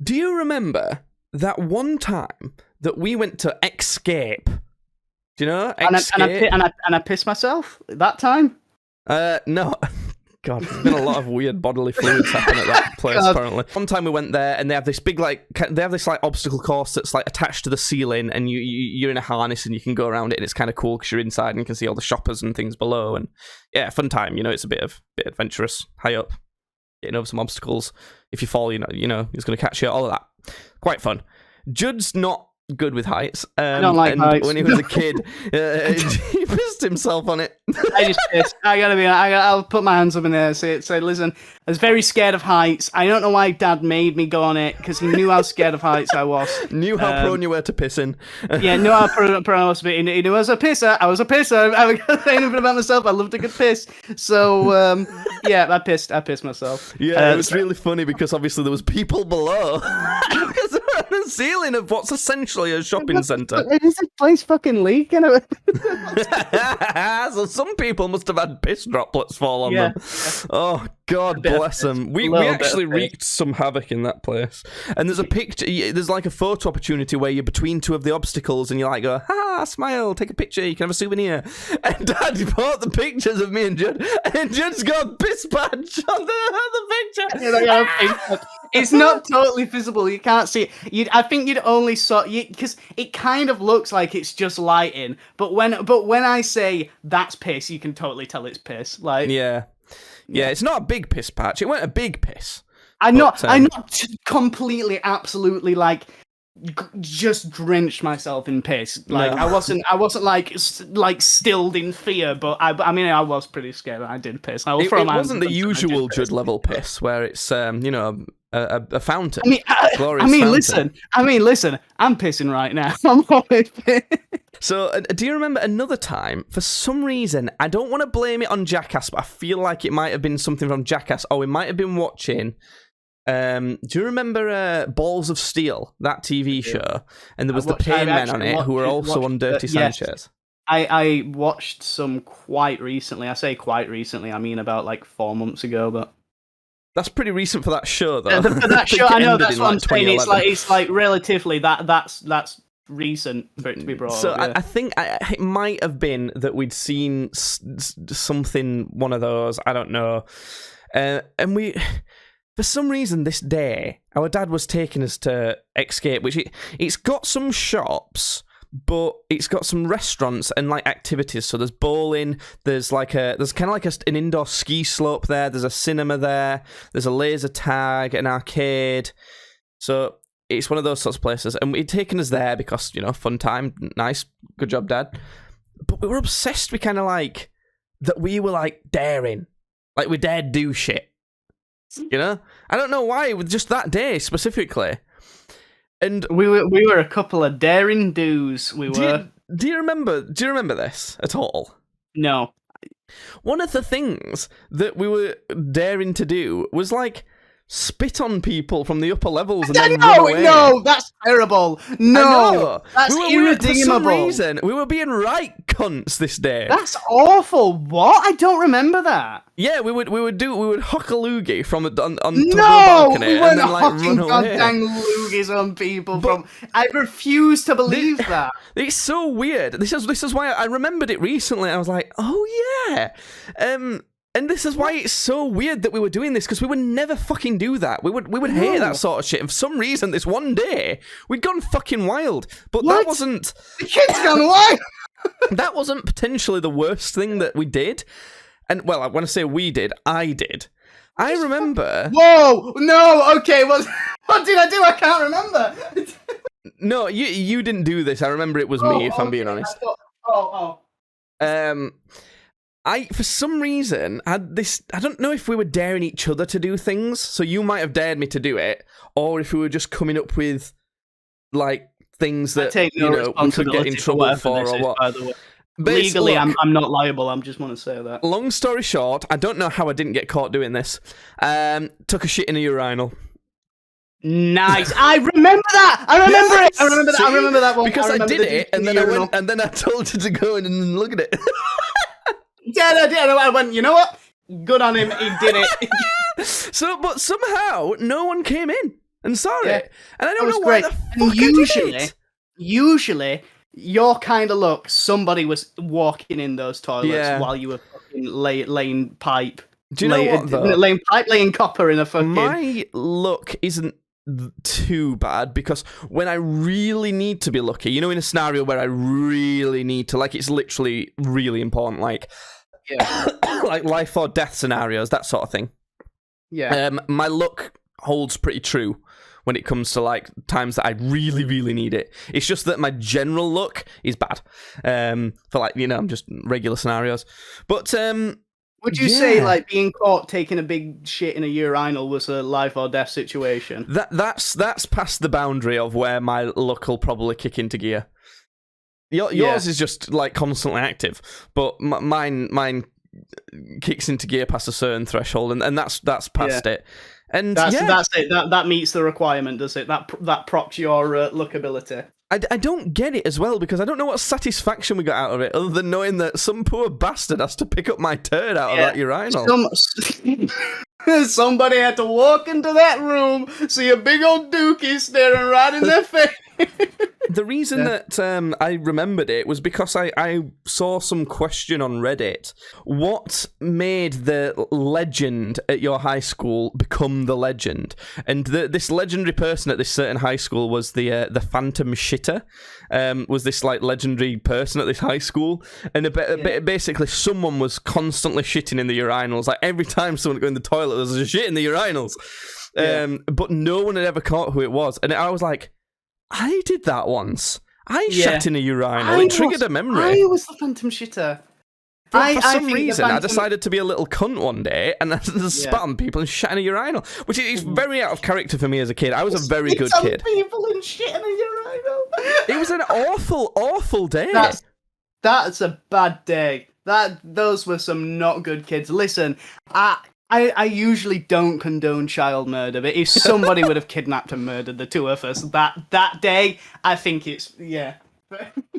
Do you remember that one time that we went to Escape? Do you know Escape? And I pissed myself that time. No. God, there's been a lot of weird bodily fluids happen at that place, apparently. One time we went there, and they have this big, obstacle course that's, like, attached to the ceiling, and you're in a harness, and you can go around it, and it's kind of cool, because you're inside, and you can see all the shoppers and things below, and, yeah, fun time, it's a bit adventurous, high up, getting over some obstacles. If you fall, he's going to catch you, all of that. Quite fun. Judd's not good with heights. I don't like heights. When he was a kid, he pissed himself on it. I just pissed. I'll put my hands up in there and say, listen, I was very scared of heights. I don't know why Dad made me go on it, because he knew how scared of heights I was. Knew how prone you were to pissing. Yeah, knew how prone I was to be. He knew I was a pisser. I was a pisser. I can't say anything about myself. I loved a good piss. So, yeah, I pissed myself. Yeah, it was really funny, because obviously there was people below. Because they're on the ceiling of what's essentially a shopping centre. Is this place fucking leaking? So some people must have had piss droplets fall on them. Oh, God bless them. We actually wreaked some havoc in that place. And there's a picture, there's like a photo opportunity where you're between two of the obstacles and you like go, smile, take a picture, you can have a souvenir. And Dad bought the pictures of me and Judd, and Judd's got a piss patch on the picture. It's not totally visible. You can't see it. I think you'd only saw because it kind of looks like it's just lighting. But when I say that's piss, you can totally tell it's piss. Like yeah, it's not a big piss patch. It weren't a big piss. I'm not completely, absolutely like just drenched myself in piss. Like no. I wasn't like stilled in fear, but I mean I was pretty scared. I did piss. It wasn't the usual Judd level piss where it's a fountain. Listen. I'm pissing right now. I'm always pissed. So, do you remember another time? For some reason, I don't want to blame it on Jackass, but I feel like it might have been something from Jackass. Oh, we might have been watching. Do you remember Balls of Steel, that TV show? And there was the Pain Men on it, who were also on Dirty Sanchez. I watched some quite recently. I say quite recently, I mean about like 4 months ago, but. That's pretty recent for that show, though. For that show, I know that's what I'm saying. It's like relatively that's recent for it to be brought up. So I think it might have been that we'd seen something, one of those, I don't know. And we, for some reason this day, our dad was taking us to Escape, which it's got some shops, but it's got some restaurants and like activities. So there's bowling, there's kind of like an indoor ski slope there, there's a cinema there, there's a laser tag, an arcade. So it's one of those sorts of places, and we'd taken us there because, fun time, nice, good job, Dad. But we were obsessed with kind of like, that we were like daring. Like we dared do shit. I don't know why, with just that day specifically. And we were a couple of daring doos. Do you remember this at all? No. One of the things that we were daring to do was like spit on people from the upper levels and then run away. No, that's terrible. No, that's irredeemable. For some reason, we were being right cunts this day. That's awful. What? I don't remember that. Yeah, we would huck a loogie from on top of the balcony and then like run away. Goddamn loogies on people I refuse to believe that. It's so weird. This is why I remembered it recently. I was like, oh yeah. And this is why it's so weird that we were doing this, because we would never fucking do that. We would hate that sort of shit. And for some reason, this one day, we'd gone fucking wild. But that wasn't... The kid's gone wild! That wasn't potentially the worst thing that we did. And, well, when I say we did, I did. I remember... Whoa! No! Okay, what did I do? I can't remember! No, you didn't do this. I remember it was me, if I'm being honest. I, for some reason, had this... I don't know if we were daring each other to do things, so you might have dared me to do it, or if we were just coming up with, like, things that, we could get in trouble for or what. By the way. Legally, I'm not liable, I just want to say that. Long story short, I don't know how I didn't get caught doing this. Took a shit in a urinal. Nice. I remember that. I remember that one. Because I did it, and then I told you to go in and look at it. Yeah, I did. I went, you know what? Good on him. He did it. But somehow, no one came in. and saw Yeah. it, and I That don't was know why great. the And fuck I did it. usually, your kind of look, somebody was walking in those toilets Yeah. while you were fucking laying pipe. Do you know what though? Laying copper in a fucking. My luck isn't too bad because when I really need to be lucky, you know, in a scenario where I really need to, like, it's literally really important, like, like life or death scenarios, that sort of thing. Yeah. My luck holds pretty true when it comes to like times that I really, really need it. It's just that my general luck is bad. For like, you know, just regular scenarios. But would you say like being caught taking a big shit in a urinal was a life or death situation? That's past the boundary of where my luck will probably kick into gear. Yours is just like constantly active, but mine kicks into gear past a certain threshold, and that's past it. And that's it. That meets the requirement, does it? That props your luck ability. I don't get it as well, because I don't know what satisfaction we got out of it, other than knowing that some poor bastard has to pick up my turd out of that urinal. Somebody had to walk into that room, see a big old dookie staring right in their face. The reason that I remembered it was because I saw some question on Reddit. What made the legend at your high school become the legend? And this legendary person at this certain high school was the Phantom Shitter. Was this like legendary person at this high school? And basically someone was constantly shitting in the urinals. Like every time someone would go in the toilet, there was a shit in the urinals. But no one had ever caught who it was. And I was like, I did that once. I shat in a urinal. It triggered a memory. I was the Phantom Shitter. For some reason, I decided to be a little cunt one day and I spat on people and shat in a urinal, which is very out of character for me as a kid. I was a very good kid. People and shit in a urinal. It was an awful, awful day. That's a bad day. Those were some not good kids. Listen, I usually don't condone child murder, but if somebody would have kidnapped and murdered the two of us that day, I think it's